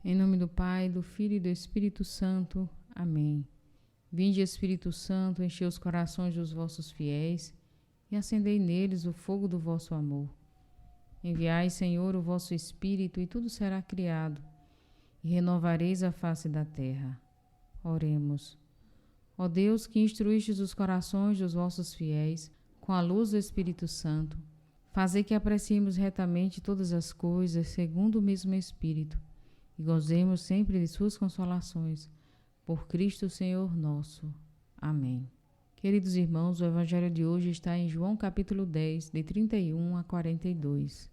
Em nome do Pai, do Filho e do Espírito Santo. Amém. Vinde, Espírito Santo, enchei os corações dos vossos fiéis e acendei neles o fogo do vosso amor. Enviai, Senhor, o vosso Espírito, e tudo será criado, e renovareis a face da terra. Oremos. Ó Deus, que instruístes os corações dos vossos fiéis com a luz do Espírito Santo, fazei que apreciemos retamente todas as coisas segundo o mesmo Espírito, e gozemos sempre de suas consolações. Por Cristo Senhor nosso. Amém. Queridos irmãos, o Evangelho de hoje está em João capítulo 10, de 31 a 42.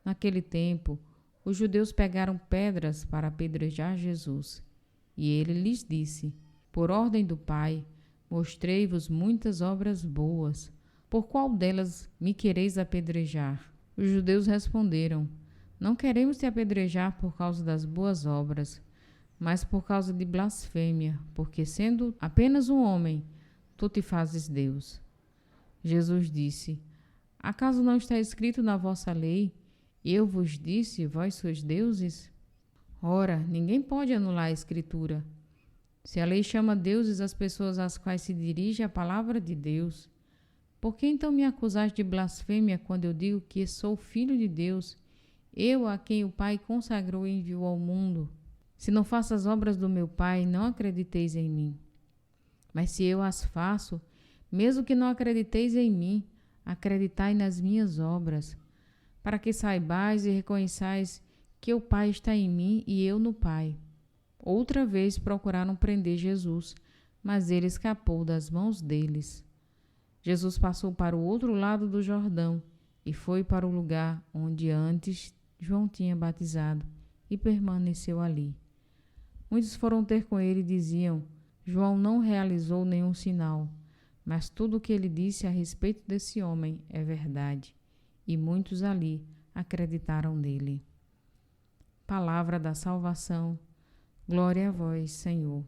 Naquele tempo, os judeus pegaram pedras para apedrejar Jesus, e ele lhes disse: por ordem do Pai, mostrei-vos muitas obras boas. Por qual delas me quereis apedrejar? Os judeus responderam: não queremos te apedrejar por causa das boas obras, mas por causa de blasfêmia, porque sendo apenas um homem, tu te fazes Deus. Jesus disse: acaso não está escrito na vossa lei: eu vos disse, vós sois deuses? Ora, ninguém pode anular a Escritura. Se a lei chama deuses as pessoas às quais se dirige a palavra de Deus, por que então me acusais de blasfêmia quando eu digo que sou filho de Deus, eu a quem o Pai consagrou e enviou ao mundo? Se não faço as obras do meu Pai, não acrediteis em mim. Mas se eu as faço, mesmo que não acrediteis em mim, acreditai nas minhas obras, para que saibais e reconheçais que o Pai está em mim e eu no Pai. Outra vez procuraram prender Jesus, mas ele escapou das mãos deles. Jesus passou para o outro lado do Jordão e foi para o lugar onde antes João tinha batizado e permaneceu ali. Muitos foram ter com ele e diziam: João não realizou nenhum sinal, mas tudo o que ele disse a respeito desse homem é verdade. E muitos ali acreditaram nele. Palavra da salvação. Glória a vós, Senhor.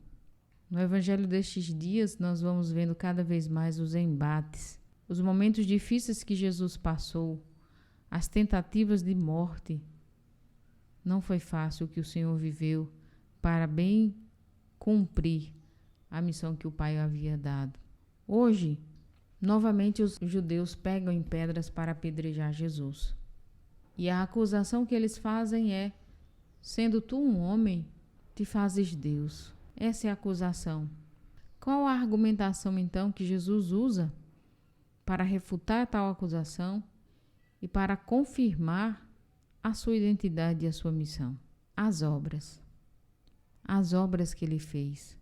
No Evangelho destes dias, nós vamos vendo cada vez mais os embates, os momentos difíceis que Jesus passou, as tentativas de morte. Não foi fácil o que o Senhor viveu para bem cumprir a missão que o Pai havia dado. Hoje, novamente os judeus pegam em pedras para apedrejar Jesus. E a acusação que eles fazem é: sendo tu um homem, te fazes Deus. Essa é a acusação. Qual a argumentação, então, que Jesus usa para refutar tal acusação e para confirmar a sua identidade e a sua missão? As obras. As obras que ele fez.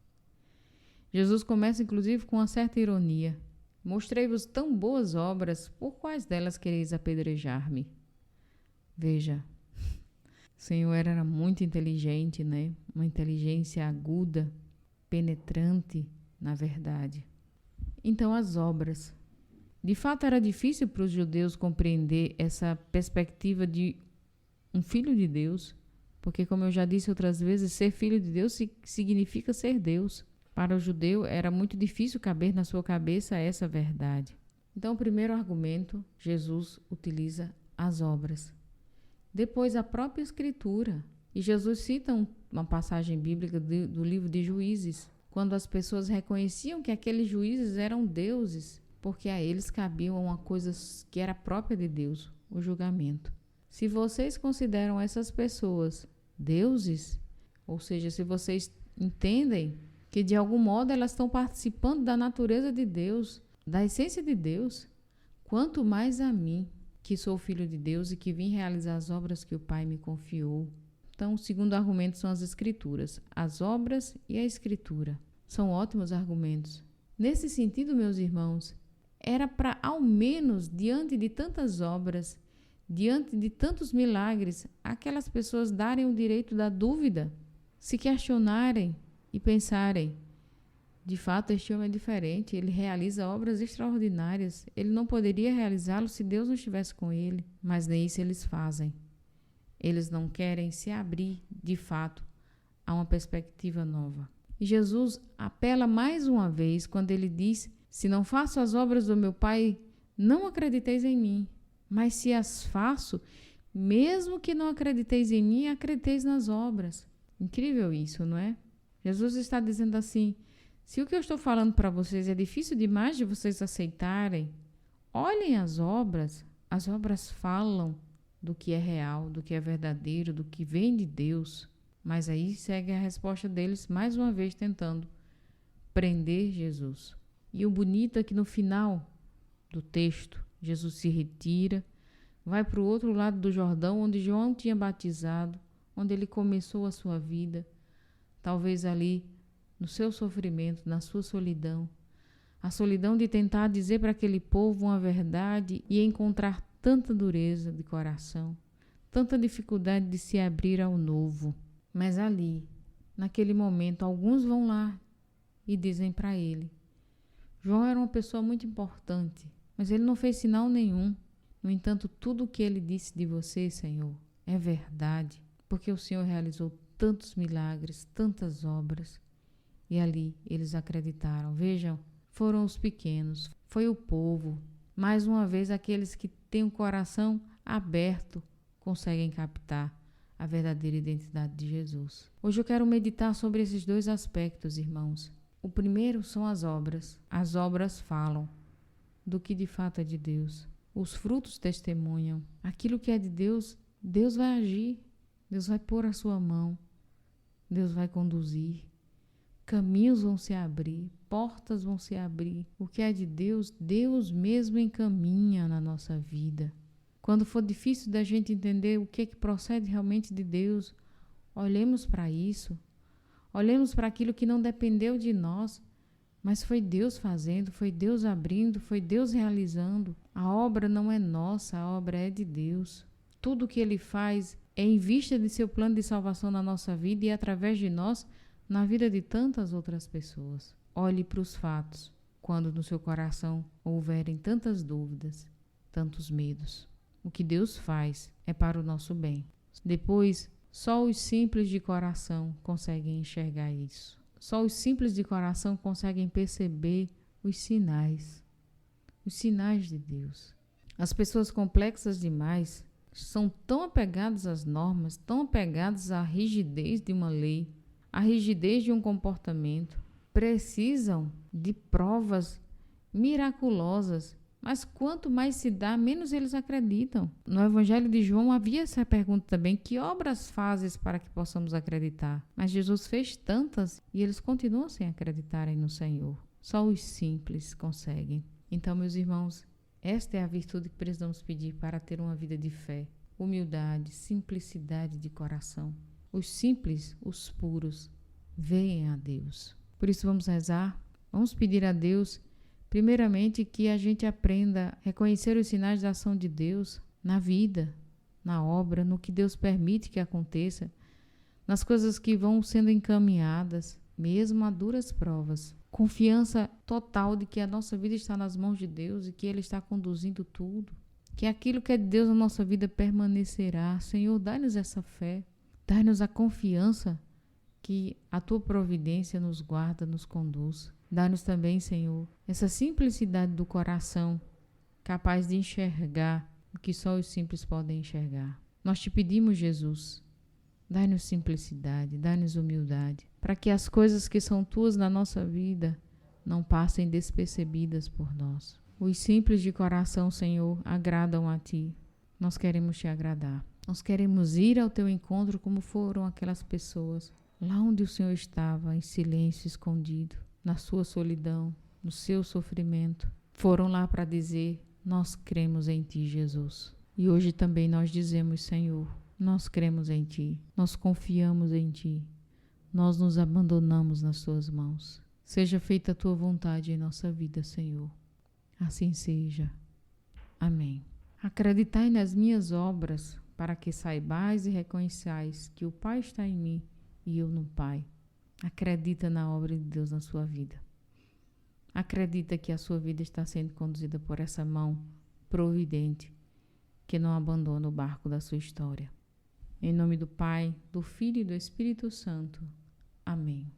Jesus começa, inclusive, com uma certa ironia. Mostrei-vos tão boas obras, por quais delas quereis apedrejar-me? Veja, o Senhor era muito inteligente, né? Uma inteligência aguda, penetrante, na verdade. Então, as obras. De fato, era difícil para os judeus compreender essa perspectiva de um filho de Deus, porque, como eu já disse outras vezes, ser filho de Deus significa ser Deus. Para o judeu, era muito difícil caber na sua cabeça essa verdade. Então, o primeiro argumento, Jesus utiliza as obras. Depois, a própria Escritura. E Jesus cita uma passagem bíblica do livro de Juízes, quando as pessoas reconheciam que aqueles juízes eram deuses, porque a eles cabia uma coisa que era própria de Deus, o julgamento. Se vocês consideram essas pessoas deuses, ou seja, se vocês entendem que de algum modo elas estão participando da natureza de Deus, da essência de Deus, quanto mais a mim, que sou filho de Deus e que vim realizar as obras que o Pai me confiou. Então, o segundo argumento são as Escrituras. As obras e a Escritura. São ótimos argumentos. Nesse sentido, meus irmãos, era para, ao menos, diante de tantas obras, diante de tantos milagres, aquelas pessoas darem o direito da dúvida, se questionarem e pensarem: de fato, este homem é diferente, ele realiza obras extraordinárias, ele não poderia realizá-lo se Deus não estivesse com ele. Mas nem isso eles fazem. Eles não querem se abrir, de fato, a uma perspectiva nova. E Jesus apela mais uma vez quando ele diz: se não faço as obras do meu Pai, não acrediteis em mim. Mas se as faço, mesmo que não acrediteis em mim, acrediteis nas obras. Incrível isso, não é? Jesus está dizendo assim: se o que eu estou falando para vocês é difícil demais de vocês aceitarem, olhem as obras falam do que é real, do que é verdadeiro, do que vem de Deus. Mas aí segue a resposta deles, mais uma vez tentando prender Jesus. E o bonito é que no final do texto, Jesus se retira, vai para o outro lado do Jordão, onde João tinha batizado, onde ele começou a sua vida, talvez ali no seu sofrimento, na sua solidão, a solidão de tentar dizer para aquele povo uma verdade e encontrar tanta dureza de coração, tanta dificuldade de se abrir ao novo. Mas ali, naquele momento, alguns vão lá e dizem para ele: João era uma pessoa muito importante, mas ele não fez sinal nenhum. No entanto, tudo o que ele disse de você, Senhor, é verdade, porque o Senhor realizou tantos milagres, tantas obras. E ali eles acreditaram. Vejam, foram os pequenos, foi o povo. Mais uma vez, aqueles que têm o coração aberto conseguem captar a verdadeira identidade de Jesus. Hoje eu quero meditar sobre esses dois aspectos, irmãos. O primeiro são as obras. As obras falam do que de fato é de Deus. Os frutos testemunham. Aquilo que é de Deus, Deus vai agir. Deus vai pôr a sua mão. Deus vai conduzir. Caminhos vão se abrir, portas vão se abrir. O que é de Deus, Deus mesmo encaminha na nossa vida. Quando for difícil da gente entender o que procede realmente de Deus, olhemos para isso. Olhemos para aquilo que não dependeu de nós, mas foi Deus fazendo, foi Deus abrindo, foi Deus realizando. A obra não é nossa, a obra é de Deus. Tudo o que Ele faz é em vista de seu plano de salvação na nossa vida e através de nós, na vida de tantas outras pessoas. Olhe para os fatos, quando no seu coração houverem tantas dúvidas, tantos medos. O que Deus faz é para o nosso bem. Depois, só os simples de coração conseguem enxergar isso. Só os simples de coração conseguem perceber os sinais de Deus. As pessoas complexas demais são tão apegadas às normas, tão apegadas à rigidez de uma lei, à rigidez de um comportamento. Precisam de provas miraculosas, mas quanto mais se dá, menos eles acreditam. No Evangelho de João havia essa pergunta também: que obras fazes para que possamos acreditar? Mas Jesus fez tantas e eles continuam sem acreditarem no Senhor. Só os simples conseguem. Então, meus irmãos, esta é a virtude que precisamos pedir para ter uma vida de fé, humildade, simplicidade de coração. Os simples, os puros, veem a Deus. Por isso vamos rezar, vamos pedir a Deus, primeiramente, que a gente aprenda a reconhecer os sinais da ação de Deus na vida, na obra, no que Deus permite que aconteça, nas coisas que vão sendo encaminhadas, mesmo a duras provas. Confiança total de que a nossa vida está nas mãos de Deus e que Ele está conduzindo tudo. Que aquilo que é de Deus na nossa vida permanecerá. Senhor, dá-nos essa fé. Dá-nos a confiança que a Tua providência nos guarda, nos conduz. Dá-nos também, Senhor, essa simplicidade do coração, capaz de enxergar o que só os simples podem enxergar. Nós Te pedimos, Jesus, dá-nos simplicidade, dá-nos humildade, para que as coisas que são Tuas na nossa vida não passem despercebidas por nós. Os simples de coração, Senhor, agradam a Ti. Nós queremos Te agradar. Nós queremos ir ao Teu encontro como foram aquelas pessoas, lá onde o Senhor estava, em silêncio, escondido, na sua solidão, no seu sofrimento. Foram lá para dizer: nós cremos em Ti, Jesus. E hoje também nós dizemos: Senhor, nós cremos em Ti, nós confiamos em Ti, nós nos abandonamos nas Tuas mãos. Seja feita a Tua vontade em nossa vida, Senhor. Assim seja. Amém. Acreditai nas minhas obras, para que saibais e reconheçais que o Pai está em mim e eu no Pai. Acredita na obra de Deus na sua vida. Acredita que a sua vida está sendo conduzida por essa mão providente, que não abandona o barco da sua história. Em nome do Pai, do Filho e do Espírito Santo. Amém.